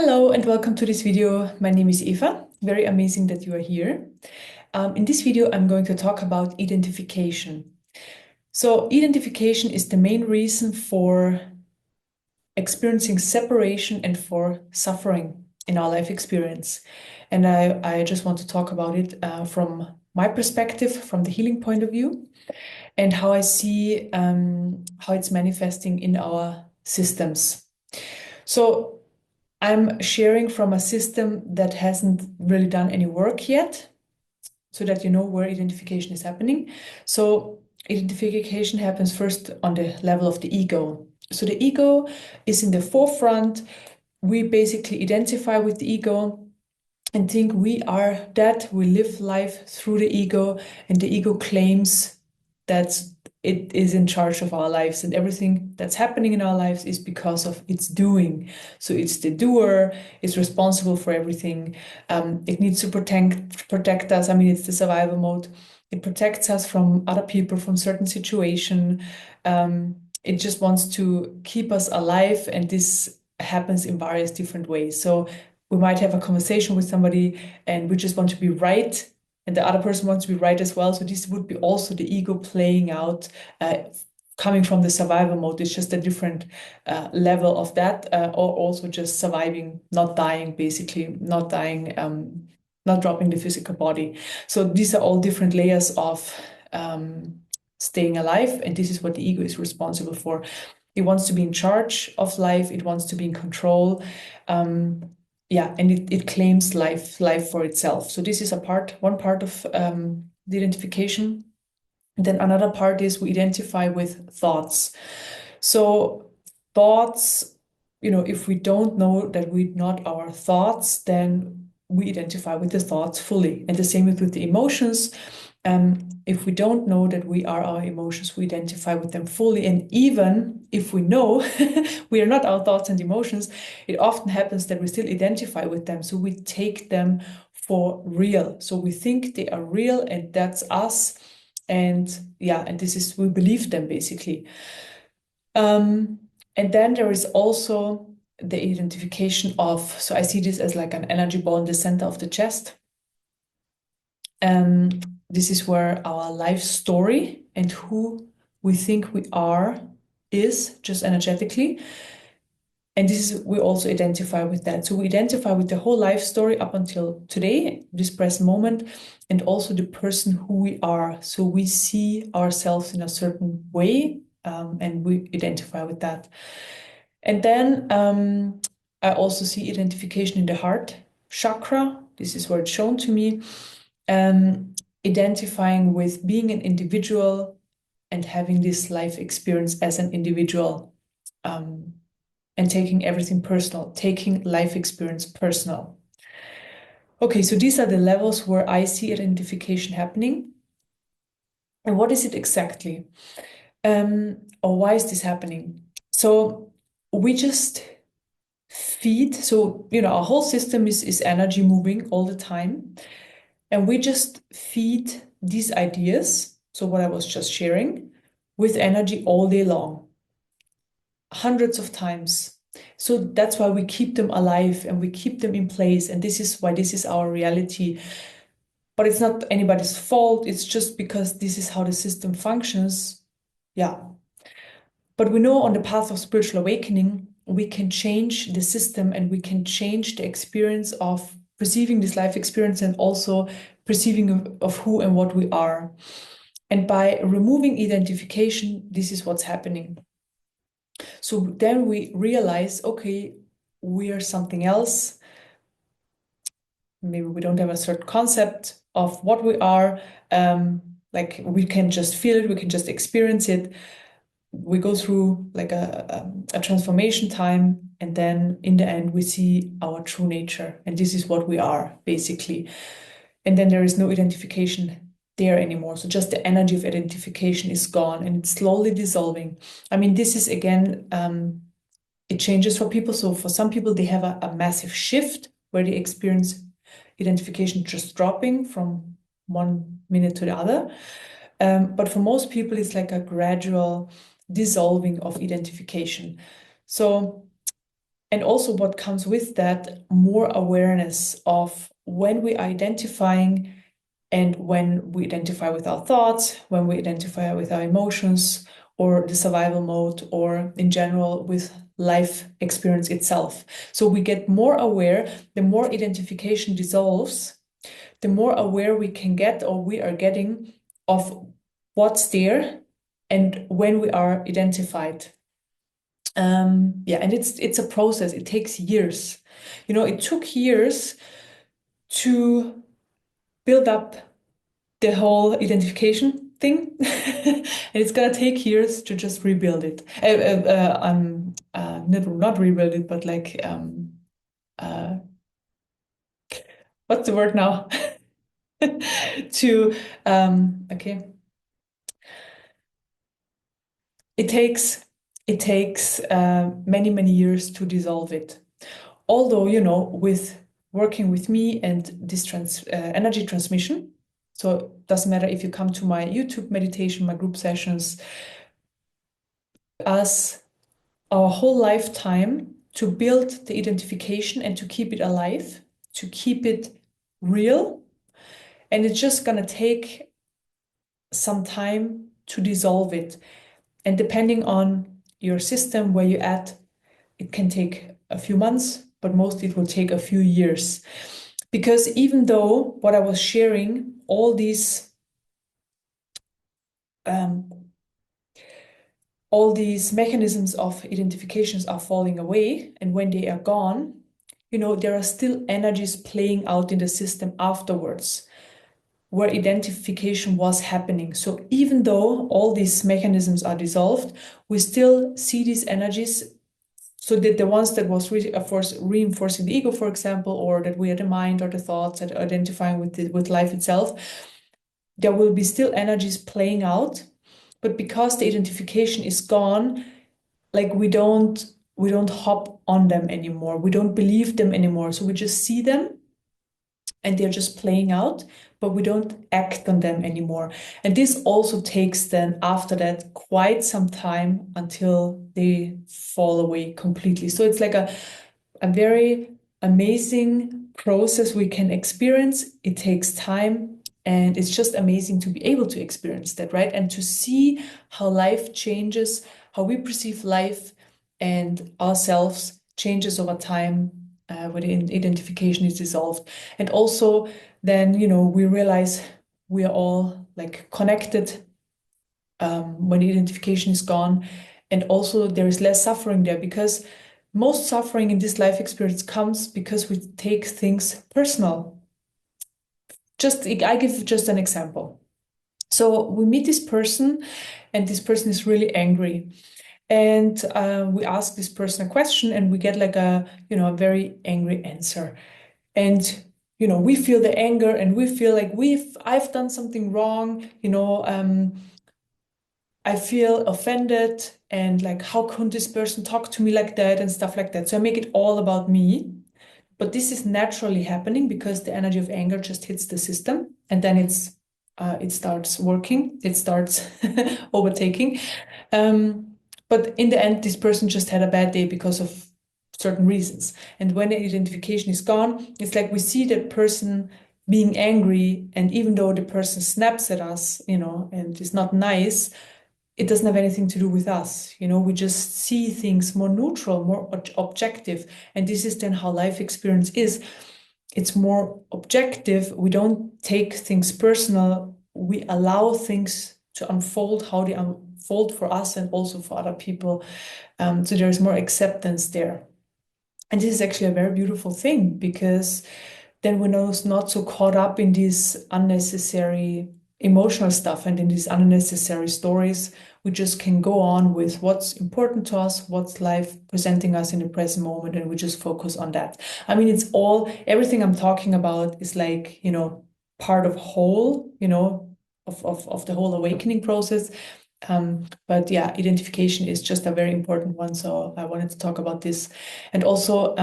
Hello and welcome to this video. My name is Eva. Very amazing that you are here. In this video, I'm going to talk about identification. So identification is the main reason for experiencing separation and for suffering in our life experience. And I just want to talk about it from my perspective, from the healing point of view, and how I see how it's manifesting in our systems. So I'm sharing from a system that hasn't really done any work yet, so that you know where identification is happening. So identification happens first on the level of the ego. So the ego is in the forefront. We basically identify with the ego and think we are that. We live life through the ego, and the ego claims that it is in charge of our lives, and everything that's happening in our lives is because of its doing. So it's the doer, is responsible for everything. It needs to protect us. I mean, it's the survival mode. It protects us from other people, from certain situation. It just wants to keep us alive, and this happens in various different ways. So we might have a conversation with somebody and we just want to be right, and the other person wants to be right as well. So this would be also the ego playing out, coming from the survival mode. It's just a different level of that, or also just surviving, not dying, basically, not dying, not dropping the physical body. So these are all different layers of staying alive, and this is what the ego is responsible for. It wants to be in charge of life. It wants to be in control. Yeah, and it claims life for itself. So this is one part of the identification. Then another part is we identify with thoughts. So thoughts, if we don't know that we're not our thoughts, then we identify with the thoughts fully. And the same with the emotions. If we don't know that we are our emotions, we identify with them fully. And even if we know we are not our thoughts and emotions, it often happens that we still identify with them. So we take them for real. So we think they are real and that's us. And yeah, and we believe them basically. And then there is also the identification of, so I see this as like an energy ball in the center of the chest. This is where our life story and who we think we are is, just energetically. And we also identify with that. So we identify with the whole life story up until today, this present moment, and also the person who we are. So we see ourselves in a certain way, and we identify with that. And then I also see identification in the heart chakra. This is where it's shown to me. Identifying with being an individual and having this life experience as an individual, and taking everything personal, taking life experience personal. Okay, so these are the levels where I see identification happening. And what is it exactly? Or why is this happening? So we just feed, so our whole system is energy moving all the time. And we just feed these ideas, so what I was just sharing, with energy all day long, hundreds of times. So that's why we keep them alive and we keep them in place. And this is why this is our reality. But it's not anybody's fault. It's just because this is how the system functions. Yeah. But we know on the path of spiritual awakening, we can change the system and we can change the experience of perceiving this life experience and also perceiving of who and what we are. And by removing identification, this is what's happening. So then we realize, okay, we are something else. Maybe we don't have a certain concept of what we are. Like we can just feel it, we can just experience it. We go through like a transformation time, and then in the end, we see our true nature. And this is what we are, basically. And then there is no identification there anymore. So just the energy of identification is gone and it's slowly dissolving. I mean, this is again, it changes for people. So for some people, they have a massive shift where they experience identification just dropping from 1 minute to the other. But for most people, it's like a gradual dissolving of identification. So, And also what comes with that, more awareness of when we are identifying and when we identify with our thoughts, when we identify with our emotions, or the survival mode, or in general with life experience itself. So we get more aware, the more identification dissolves, the more aware we can get, or we are getting, of what's there and when we are identified. Yeah, and it's a process. It takes years. It took years to build up the whole identification thing, and it's gonna take years to just rebuild it. Not rebuild it, but like uh, what's the word now? To okay, it takes many years to dissolve it. Although, with working with me and this energy transmission, so it doesn't matter if you come to my YouTube meditation, my group sessions, as our whole lifetime to build the identification and to keep it alive, to keep it real. And it's just going to take some time to dissolve it. And depending on your system, where you're at, it can take a few months, but mostly it will take a few years. Because even though what I was sharing, all these mechanisms of identifications are falling away, and when they are gone, there are still energies playing out in the system afterwards, where identification was happening. So even though all these mechanisms are dissolved, we still see these energies. So that the ones that was really, of course, reinforcing the ego, for example, or that we are the mind or the thoughts that are identifying with life itself, there will be still energies playing out. But because the identification is gone, like we don't hop on them anymore. We don't believe them anymore. So we just see them and they're just playing out, but we don't act on them anymore. And this also takes then after that quite some time until they fall away completely. So it's like a very amazing process we can experience. It takes time, and it's just amazing to be able to experience that, right? And to see how life changes, how we perceive life and ourselves changes over time, when identification is dissolved. And also then, we realize we are all like connected, when the identification is gone. And also there is less suffering there, because most suffering in this life experience comes because we take things personal. I give just an example. So we meet this person, and this person is really angry. And we ask this person a question, and we get like a very angry answer. And we feel the anger, and we feel like I've done something wrong. I feel offended, and like, how could this person talk to me like that, and stuff like that. So I make it all about me. But this is naturally happening because the energy of anger just hits the system, and then it starts working, it starts overtaking. But in the end, this person just had a bad day because of certain reasons. And when the identification is gone, it's like we see that person being angry, and even though the person snaps at us, and is not nice, it doesn't have anything to do with us. We just see things more neutral, more objective. And this is then how life experience is. It's more objective. We don't take things personal. We allow things to unfold how they unfold for us and also for other people. So there's more acceptance there. And this is actually a very beautiful thing, because then we're not so caught up in these unnecessary emotional stuff and in these unnecessary stories. We just can go on with what's important to us, what's life presenting us in the present moment, and we just focus on that. I mean, everything I'm talking about is like, part of whole, of the whole awakening process. But yeah, identification is just a very important one. So I wanted to talk about this. And also,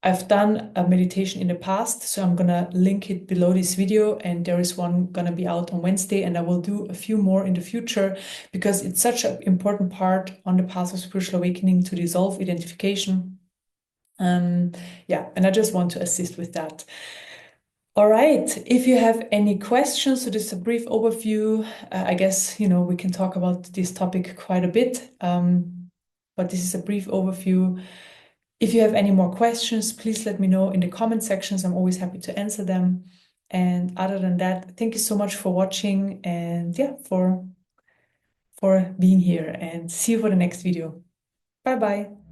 I've done a meditation in the past, so I'm gonna link it below this video, and there is one gonna be out on Wednesday, and I will do a few more in the future, because it's such an important part on the path of spiritual awakening to dissolve identification. Yeah, and I just want to assist with that. All right. If you have any questions, so this is a brief overview. I guess, we can talk about this topic quite a bit, but this is a brief overview. If you have any more questions, please let me know in the comment sections. I'm always happy to answer them. And other than that, thank you so much for watching and yeah, for being here, and see you for the next video. Bye bye.